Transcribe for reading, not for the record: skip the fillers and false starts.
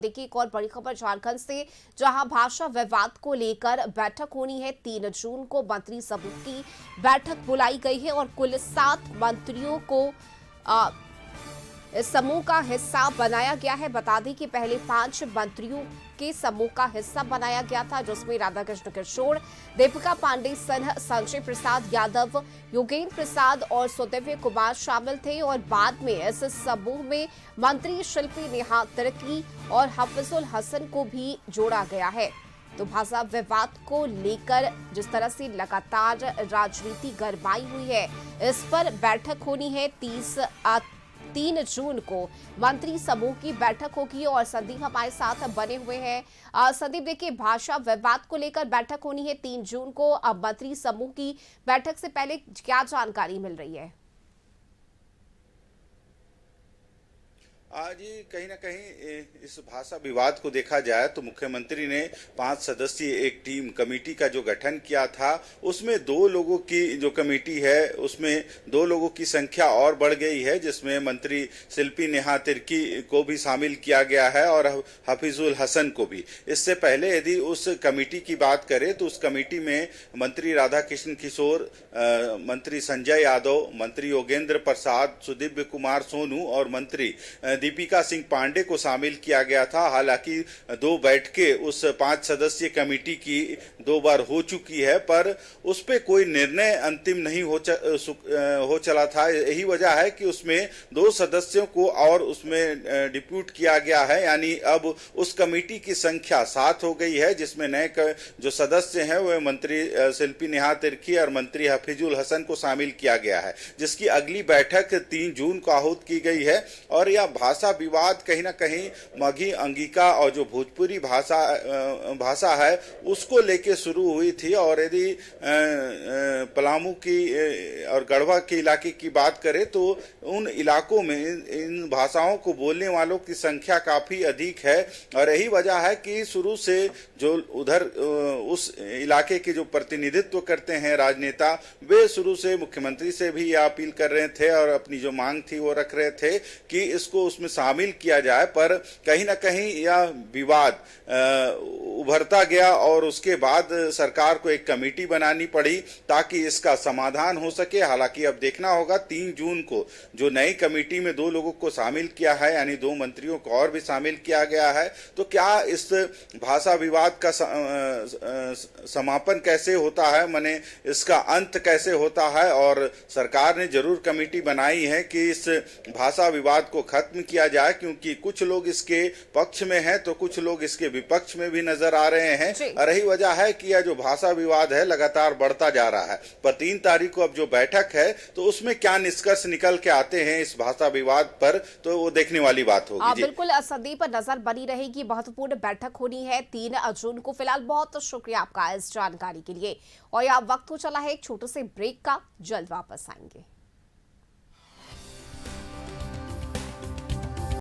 देखिए एक और बड़ी खबर झारखंड से, जहां भाषा विवाद को लेकर बैठक होनी है। 3 जून को मंत्री समूह की बैठक बुलाई गई है और कुल 7 मंत्रियों को इस समूह का हिस्सा बनाया गया है। बता दें कि पहले 5 मंत्रियों के समूह का हिस्सा बनाया गया था, जिसमें राधाकृष्ण किशोर, दीपिका पांडे सिंह, संजय प्रसाद यादव, योगेंद्र प्रसाद और सुदिव्य कुमार शामिल थे। और बाद में इस समूह में मंत्री शिल्पी नेहा तिर्की और हफीजुल हसन को भी जोड़ा गया है। तो भाषा विवाद को लेकर जिस तरह से लगातार राजनीति गरमाई हुई है, इस पर बैठक होनी है। 3 जून को मंत्री समूह की बैठक होगी और संदीप हमारे साथ बने हुए हैं। संदीप, देखिए भाषा विवाद को लेकर बैठक होनी है 3 जून को। अब मंत्री समूह की बैठक से पहले क्या जानकारी मिल रही है? आज कहीं ना कहीं इस भाषा विवाद को देखा जाए तो मुख्यमंत्री ने 5 सदस्यीय एक टीम कमेटी का जो गठन किया था, उसमें 2 लोगों की जो कमेटी है उसमें 2 लोगों की संख्या और बढ़ गई है, जिसमें मंत्री शिल्पी नेहा तिर्की को भी शामिल किया गया है और हफीजुल हसन को भी। इससे पहले यदि उस कमेटी की बात करें तो उस कमेटी में मंत्री राधाकृष्ण किशोर, मंत्री संजय यादव, मंत्री योगेंद्र प्रसाद, सुदिव्य कुमार सोनू और मंत्री दीपिका सिंह पांडे को शामिल किया गया था। हालांकि 2 बैठकें उस 5 सदस्यीय कमेटी की 2 बार हो चुकी है, पर उस पर कोई निर्णय अंतिम नहीं हो चला था। यही वजह है कि उसमें 2 सदस्यों को और उसमें डिप्यूट किया गया है, यानी अब उस कमेटी की संख्या 7 हो गई है, जिसमें नए जो सदस्य हैं वह मंत्री शिल्पी नेहा तिर्की और मंत्री हफीजुल हसन को शामिल किया गया है, जिसकी अगली बैठक 3 जून को आहूत की गई है। और यह भाषा विवाद कहीं ना कहीं मगही, अंगिका और जो भोजपुरी भाषा है उसको लेके शुरू हुई थी। और यदि पलामू की और गढ़वा के इलाके की बात करें तो उन इलाकों में इन भाषाओं को बोलने वालों की संख्या काफी अधिक है। और यही वजह है कि शुरू से जो उधर उस इलाके के जो प्रतिनिधित्व करते हैं राजनेता, वे शुरू से मुख्यमंत्री से भी यह अपील कर रहे थे और अपनी जो मांग थी वो रख रहे थे कि इसको उसमें शामिल किया जाए, पर कहीं ना कहीं यह विवाद उभरता गया और उसके बाद सरकार को एक कमेटी बनानी पड़ी ताकि इसका समाधान हो सके। हालांकि अब देखना होगा 3 जून को जो नई कमेटी में 2 लोगों को शामिल किया है, यानी 2 मंत्रियों को और भी शामिल किया गया है, तो क्या इस भाषा विवाद का समापन कैसे होता है, माने इसका अंत कैसे होता है। और सरकार ने जरूर कमेटी बनाई है कि इस भाषा विवाद को खत्म किया जाए, क्योंकि कुछ लोग इसके पक्ष में हैं तो कुछ लोग इसके विपक्ष में भी नजर आ रहे हैं। और यही वजह है कि यह जो भाषा विवाद है लगातार बढ़ता जा रहा है। पर 3 तारीख को अब जो बैठक है तो उसमें क्या निष्कर्ष निकल के आते हैं इस भाषा विवाद पर, तो वो देखने वाली बात होगी। बिल्कुल संदीप, नजर बनी रहेगी। महत्वपूर्ण बैठक होनी है 3 जून को। फिलहाल बहुत शुक्रिया आपका इस जानकारी के लिए। और यह वक्त हो चला है एक छोटे से ब्रेक का, जल्द वापस आएंगे।